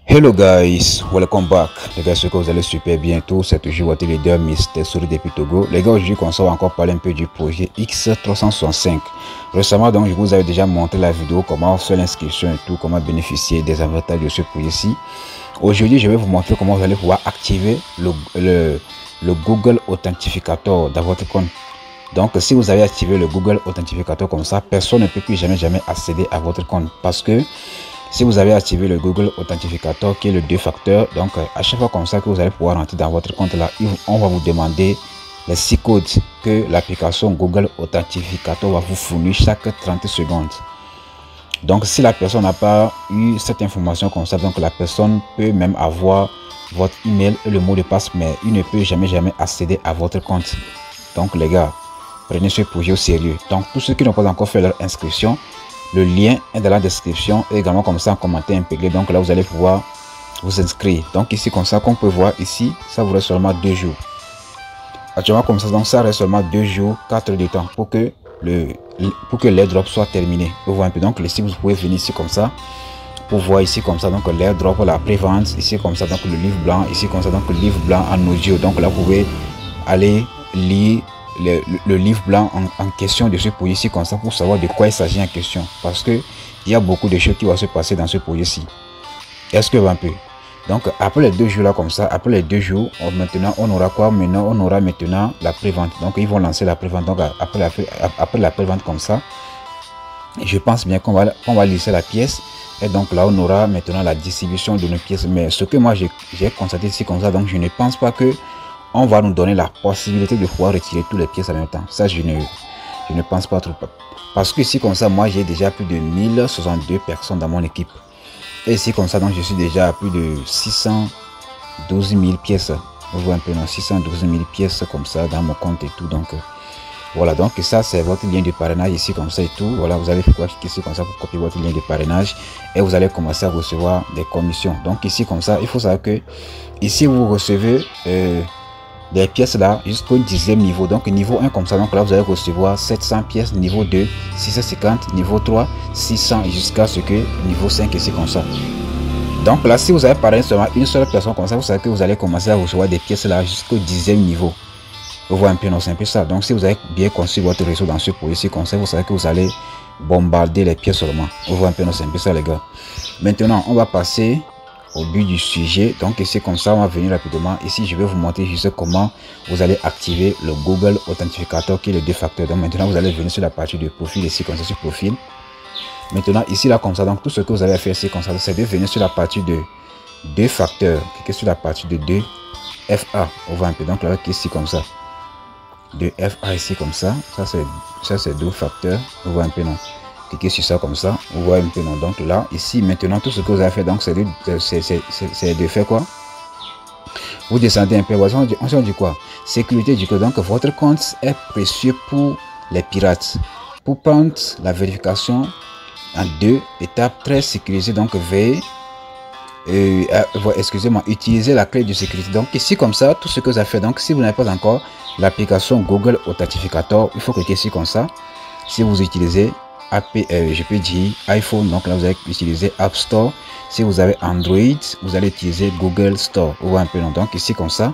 Hello guys, welcome back. Les gars, j'espère que vous allez super bientôt. C'est toujours votre leader Mr. Souris depuis Togo. Les gars, aujourd'hui, on va encore parler un peu du projet X365. Récemment, donc, je vous avais déjà montré la vidéo, comment faire l'inscription et tout, comment bénéficier des avantages de ce projet-ci. Aujourd'hui, je vais vous montrer comment vous allez pouvoir activer le Google Authentificator dans votre compte. Donc, si vous avez activé le Google Authentificator comme ça, personne ne peut plus jamais accéder à votre compte parce que si vous avez activé le Google Authentificator qui est le 2 facteurs, donc à chaque fois comme ça que vous allez pouvoir rentrer dans votre compte là, on va vous demander les 6 codes que l'application Google Authentificator va vous fournir chaque 30 secondes. Donc si la personne n'a pas eu cette information comme ça, donc la personne peut même avoir votre email et le mot de passe, mais il ne peut jamais accéder à votre compte. Donc les gars, prenez ce projet au sérieux. Donc tous ceux qui n'ont pas encore fait leur inscription, le lien est dans la description et également comme ça en commentaire intégré. Donc là vous allez pouvoir vous inscrire. Donc ici comme ça qu'on peut voir ici, ça vous reste seulement 2 jours. Actuellement comme ça, donc ça reste seulement 2 jours, 4 heures de temps pour que l'airdrop soit terminé. Vous voyez un peu, donc ici vous pouvez venir ici comme ça pour voir ici comme ça donc l'airdrop, la prévente ici comme ça, donc le livre blanc ici comme ça, donc le livre blanc en audio. Donc là vous pouvez aller lire le livre blanc en question de ce projet ci comme ça pour savoir de quoi il s'agit en question, parce que il y a beaucoup de choses qui vont se passer dans ce projet ci. Est-ce que un peu, donc après les 2 jours là comme ça, après les 2 jours maintenant on aura quoi? Maintenant on aura maintenant la prévente. Donc ils vont lancer la prévente. Donc après la prévente comme ça, je pense bien qu'on va lisser la pièce et donc là on aura maintenant la distribution de nos pièces. Mais ce que moi j'ai constaté ici comme ça, donc je ne pense pas que on va nous donner la possibilité de pouvoir retirer toutes les pièces en même temps. Ça, je ne pense pas trop. Parce que ici, comme ça, moi, j'ai déjà plus de 1062 personnes dans mon équipe. Et ici, comme ça, donc, je suis déjà à plus de 612 000 pièces. Vous voyez un peu, non, 612 000 pièces comme ça dans mon compte et tout. Donc, voilà. Donc, ça, c'est votre lien de parrainage ici, comme ça et tout. Voilà, vous allez cliquer ici, comme ça, pour copier votre lien de parrainage. Et vous allez commencer à recevoir des commissions. Donc, ici, comme ça, il faut savoir que ici, vous recevez des pièces là jusqu'au 10e niveau. Donc niveau 1 comme ça, donc là vous allez recevoir 700 pièces, niveau 2 650, niveau 3 600 jusqu'à ce que niveau 5 ici comme ça. Donc là si vous avez parlé seulement une seule personne comme ça, vous savez que vous allez commencer à recevoir des pièces là jusqu'au 10e niveau. Vous voyez un peu, non, c'est un peu ça. Donc si vous avez bien construit votre réseau dans ce projet ci comme ça, vous savez que vous allez bombarder les pièces seulement. Vous voyez un peu, non, c'est un peu ça les gars. Maintenant on va passer au but du sujet. Donc ici comme ça on va venir rapidement. Ici je vais vous montrer juste comment vous allez activer le Google Authentificator qui est le 2 facteurs. Donc maintenant vous allez venir sur la partie de profil ici comme ça, sur profil. Maintenant ici là comme ça, donc tout ce que vous allez faire ici comme ça, c'est de venir sur la partie de 2 facteurs, cliquez sur la partie de 2 FA. On va un peu, donc là ici comme ça, de FA ici comme ça, ça c'est 2 facteurs. On voit un peu, non, cliquez sur ça comme ça, vous voyez un peu, non. Donc là ici maintenant tout ce que vous avez fait, donc c'est de faire quoi? Vous descendez un peu, on dit quoi? Sécurité du code. Donc votre compte est précieux pour les pirates. Pour prendre la vérification en 2 étapes très sécurisées, donc veuillez excusez-moi, utiliser la clé de sécurité. Donc ici comme ça, tout ce que vous avez fait, donc si vous n'avez pas encore l'application Google Authentificator, il faut cliquer ici comme ça. Si vous utilisez je peux dire iPhone, donc là vous allez utiliser App Store. Si vous avez Android, vous allez utiliser Google Store. Vous voyez un peu, non. Donc ici comme ça,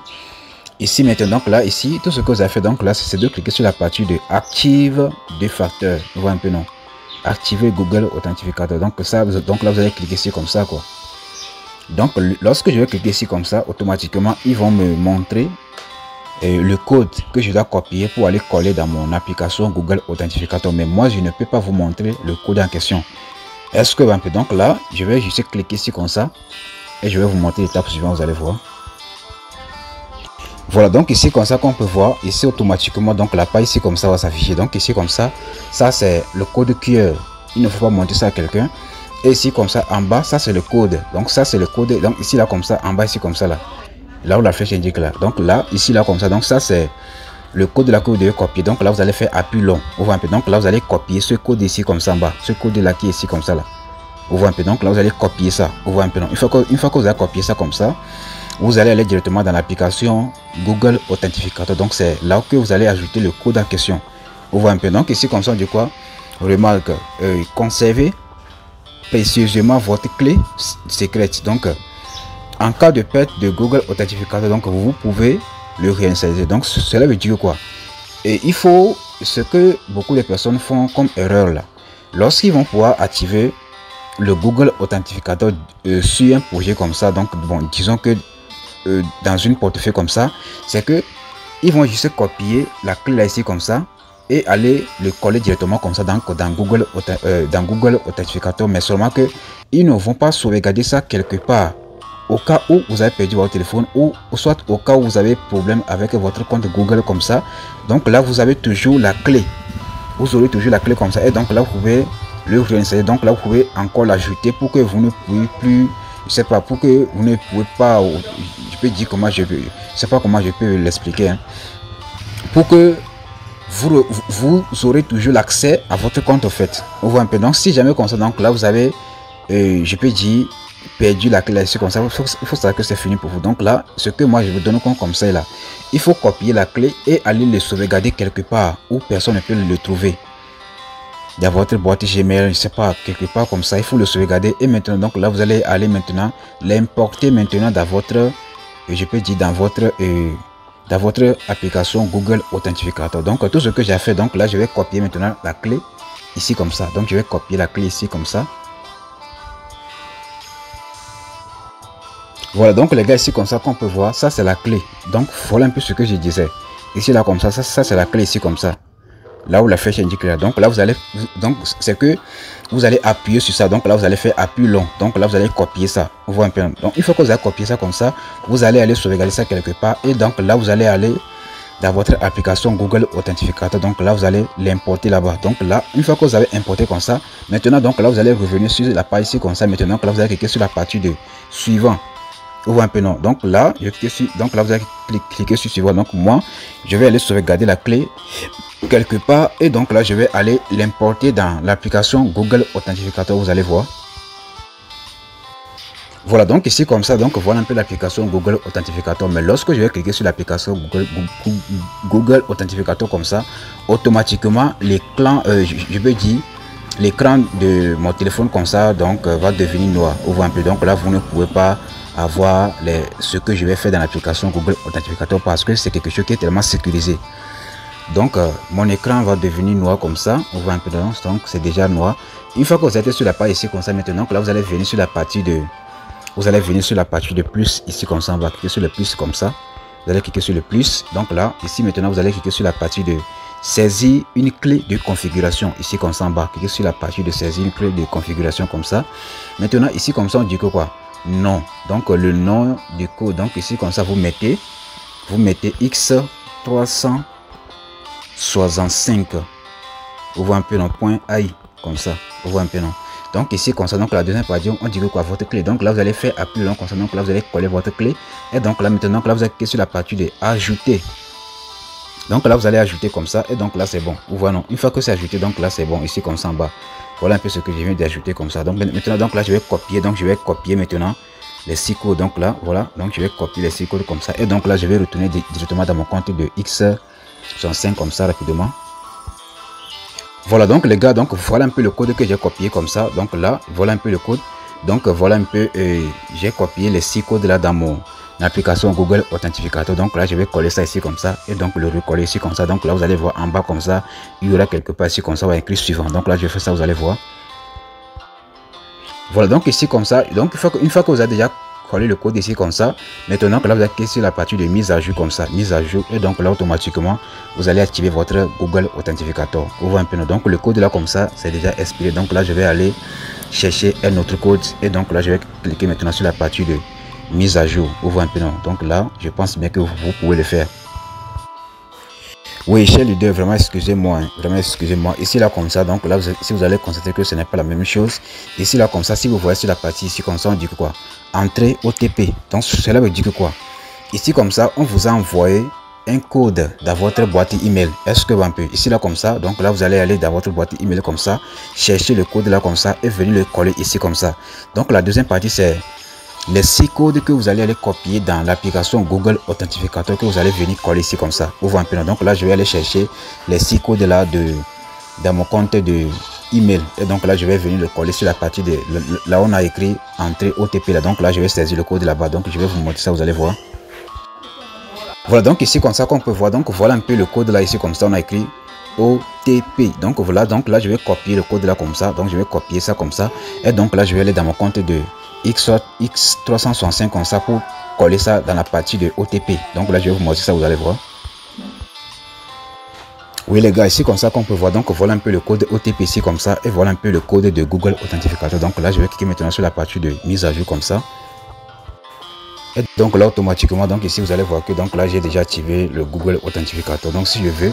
ici maintenant, donc là ici tout ce que vous avez fait, donc là c'est de cliquer sur la partie de active 2 facteurs. Vous voyez un peu, non, activer Google Authentificator. Donc ça, donc là vous allez cliquer ici comme ça quoi. Donc lorsque je vais cliquer ici comme ça, automatiquement ils vont me montrer le code que je dois copier pour aller coller dans mon application Google Authentificator. Mais moi je ne peux pas vous montrer le code en question. Est-ce que un peu, donc là je vais juste cliquer ici comme ça et je vais vous montrer l'étape suivante, vous allez voir. Voilà, donc ici comme ça qu'on peut voir ici automatiquement, donc la page ici comme ça va s'afficher. Donc ici comme ça, ça c'est le code QR. Il ne faut pas montrer ça à quelqu'un. Et ici comme ça en bas, ça c'est le code. Donc ça c'est le code. Donc ici là comme ça, en bas ici comme ça là où la flèche indique là. Donc là ici là comme ça, donc ça c'est le code de la que vous devez copier. Donc là vous allez faire appui long. Vous voyez un peu, donc là vous allez copier ce code ici comme ça en bas, ce code là qui est ici comme ça là. Vous voyez un peu, donc là vous allez copier ça. Vous voyez un peu, non. Une fois que vous avez copié ça comme ça, vous allez aller directement dans l'application Google Authentificator. Donc c'est là que vous allez ajouter le code en question. Vous voyez un peu, donc ici comme ça on dit quoi? Remarque, conservez précieusement votre clé secrète. Donc en cas de perte de Google Authentificator, donc vous pouvez le réinstaller. Donc cela veut dire quoi? Et il faut, ce que beaucoup de personnes font comme erreur là, lorsqu'ils vont pouvoir activer le Google Authentificator sur un projet comme ça, donc bon, disons que dans une portefeuille comme ça, c'est que ils vont juste copier la clé là ici comme ça et aller le coller directement comme ça dans Google Authentificator, mais seulement que ils ne vont pas sauvegarder ça quelque part au cas où vous avez perdu votre téléphone, ou soit au cas où vous avez problème avec votre compte Google comme ça. Donc là vous avez toujours la clé, vous aurez toujours la clé comme ça, et donc là vous pouvez le réinstaller. Donc là vous pouvez encore l'ajouter pour que vous ne pouvez plus, je sais pas, pour que vous ne pouvez pas, je peux dire comment je sais pas comment je peux l'expliquer, hein, pour que vous aurez toujours l'accès à votre compte en fait. On voit un peu. Donc si jamais comme ça, donc là vous avez je peux dire perdu la clé ici comme ça, il faut savoir que c'est fini pour vous. Donc là, ce que moi je vous donne comme conseil là, il faut copier la clé et aller le sauvegarder quelque part où personne ne peut le trouver dans votre boîte Gmail, je sais pas, quelque part comme ça. Il faut le sauvegarder, et maintenant donc là vous allez aller maintenant l'importer maintenant dans votre, je peux dire dans votre application Google Authentificator. Donc tout ce que j'ai fait, donc là je vais copier maintenant la clé ici comme ça. Donc je vais copier la clé ici comme ça. Voilà, donc les gars, ici comme ça qu'on peut voir, ça c'est la clé. Donc voilà un peu ce que je disais. Ici là comme ça, ça c'est la clé ici comme ça. Là où la flèche indique là. Donc là vous allez, donc c'est que vous allez appuyer sur ça. Donc là vous allez faire appui long. Donc là vous allez copier ça. Vous voyez un peu. Donc une fois que vous avez copié ça comme ça, vous allez aller sauvegarder ça quelque part. Et donc là vous allez aller dans votre application Google Authentificator. Donc là vous allez l'importer là-bas. Donc là, une fois que vous avez importé comme ça, maintenant donc là vous allez revenir sur la page ici comme ça. Maintenant là vous allez cliquer sur la partie de suivant. Vous voyez un peu, non? Donc là, je clique sur, donc là vous allez cliquer sur suivant. Donc moi, je vais aller sauvegarder la clé quelque part, et donc là je vais aller l'importer dans l'application Google Authentificator. Vous allez voir. Voilà, donc ici comme ça, donc voilà un peu l'application Google Authentificator. Mais lorsque je vais cliquer sur l'application Google Authentificator comme ça, automatiquement l'écran, je veux dire l'écran de mon téléphone comme ça, donc va devenir noir. Vous voyez un peu. Donc là vous ne pouvez pas avoir ce que je vais faire dans l'application Google Authentificator, parce que c'est quelque chose qui est tellement sécurisé. Donc mon écran va devenir noir comme ça. On voit un peu, donc c'est déjà noir. Une fois que vous êtes sur la page ici comme ça, maintenant là vous allez venir sur la partie de, vous allez venir sur la partie de plus ici comme ça. On va cliquer sur le plus comme ça. Vous allez cliquer sur le plus. Donc là ici maintenant vous allez cliquer sur la partie de saisir une clé de configuration ici comme ça en bas. Cliquez sur la partie de saisir une clé de configuration comme ça. Maintenant ici comme ça on dit que quoi? Non. Donc le nom du code, donc ici comme ça vous mettez X365. Vous voyez un peu dans point AI comme ça. Vous voyez un peu non. Donc ici comme ça, donc la deuxième partie on dit que quoi? Votre clé. Donc là vous allez faire appui long comme ça. Donc là vous allez coller votre clé, et donc là maintenant là vous allez cliquer sur la partie de ajouter. Donc là vous allez ajouter comme ça, et donc là c'est bon. Vous voyez non. Une fois que c'est ajouté, donc là c'est bon ici comme ça en bas. Voilà un peu ce que je viens d'ajouter comme ça. Donc maintenant donc là je vais copier, donc je vais copier maintenant les 6 codes. Donc là voilà, donc je vais copier les 6 codes comme ça, et donc là je vais retourner directement dans mon compte de X65 comme ça rapidement. Voilà donc les gars, donc voilà un peu le code que j'ai copié comme ça. Donc là voilà un peu le code. Donc voilà un peu, j'ai copié les 6 codes là dans mon application Google Authentificator. Donc là je vais coller ça ici comme ça, et donc le recoller ici comme ça. Donc là vous allez voir en bas comme ça, il y aura quelque part ici comme ça, on va écrire suivant. Donc là je fais ça, vous allez voir. Voilà, donc ici comme ça, donc une fois que vous avez déjà collé le code ici comme ça, maintenant que là vous allez cliquer sur la partie de mise à jour comme ça, mise à jour, et donc là automatiquement vous allez activer votre Google Authentificator. Vous voyez un peu, donc le code là comme ça c'est déjà expiré. Donc là je vais aller chercher un autre code, et donc là je vais cliquer maintenant sur la partie de mise à jour. Vous voyez un peu, non? Donc là je pense bien que vous pouvez le faire. Oui, cher leader, vraiment excusez-moi, hein, vraiment excusez-moi. Ici là comme ça, donc là si vous allez constater que ce n'est pas la même chose. Ici là comme ça, si vous voyez sur la partie ici comme ça, on dit que quoi? Entrée OTP. Donc cela veut dire que quoi? Ici comme ça, on vous a envoyé un code dans votre boîte email. Est-ce que un peu ici là comme ça, donc là vous allez aller dans votre boîte email comme ça, chercher le code là comme ça, et venir le coller ici comme ça. Donc la deuxième partie c'est les 6 codes que vous allez aller copier dans l'application Google Authentificator, que vous allez venir coller ici comme ça. Vous voyez un peu. Donc là je vais aller chercher les 6 codes là dans mon compte de email. Et donc là, je vais venir le coller sur la partie de là on a écrit entrée OTP là. Donc là, je vais saisir le code là-bas. Donc je vais vous montrer ça, vous allez voir. Voilà, donc ici comme ça qu'on peut voir. Donc voilà un peu le code là ici comme ça on a écrit OTP. Donc voilà, donc là je vais copier le code là comme ça. Donc je vais copier ça comme ça. Et donc là je vais aller dans mon compte de X365 comme ça pour coller ça dans la partie de OTP. Donc là je vais vous montrer ça, vous allez voir. Oui les gars, ici comme ça qu'on peut voir. Donc voilà un peu le code OTP ici comme ça. Et voilà un peu le code de Google Authentificator. Donc là je vais cliquer maintenant sur la partie de mise à jour comme ça. Et donc là automatiquement, donc ici vous allez voir que donc là j'ai déjà activé le Google Authentificator. Donc si je veux,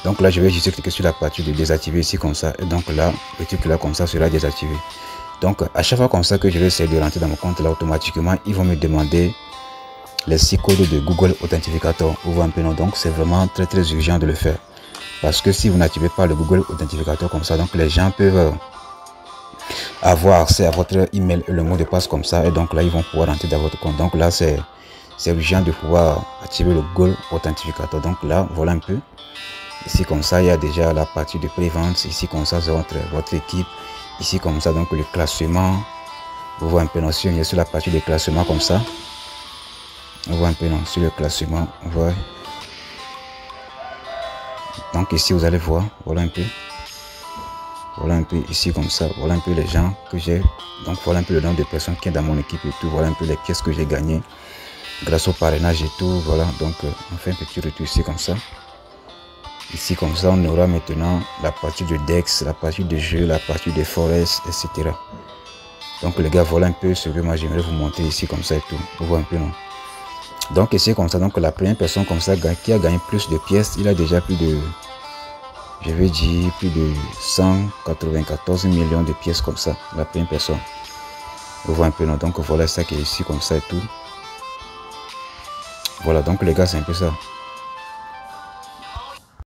donc là je vais juste cliquer sur la partie de désactiver ici comme ça. Et donc là le truc là comme ça sera désactivé. Donc à chaque fois comme ça que je vais essayer de rentrer dans mon compte là, automatiquement ils vont me demander les 6 codes de Google Authentificator. Vous voyez un peu non? Donc c'est vraiment très urgent de le faire. Parce que si vous n'activez pas le Google Authentificator comme ça, donc les gens peuvent avoir accès à votre email et le mot de passe comme ça. Et donc là, ils vont pouvoir rentrer dans votre compte. Donc là, c'est urgent de pouvoir activer le Google Authentificator. Donc là, voilà un peu. Ici, comme ça, il y a déjà la partie de pré-vente. Ici, comme ça, c'est votre équipe. Ici, comme ça, donc le classement. Vous voyez un peu, non, sur la partie de classement comme ça. Vous voyez un peu, non, sur le classement. Vous voyez. Donc ici vous allez voir, voilà un peu ici comme ça, voilà un peu les gens que j'ai, donc voilà un peu le nombre de personnes qui sont dans mon équipe et tout, voilà un peu les pièces que j'ai gagnées grâce au parrainage et tout, voilà. Donc on fait un petit retour ici comme ça. Ici comme ça on aura maintenant la partie de Dex, la partie de jeu, la partie de Forest, etc. Donc les gars, voilà un peu ce que moi j'aimerais vous montrer ici comme ça et tout, vous voyez un peu non. Donc ici comme ça, donc la première personne comme ça qui a gagné plus de pièces, il a déjà plus de, je vais dire plus de 194 millions de pièces comme ça, la première personne. Vous voyez un peu non, donc voilà ça qui est ici comme ça et tout. Voilà donc les gars, c'est un peu ça.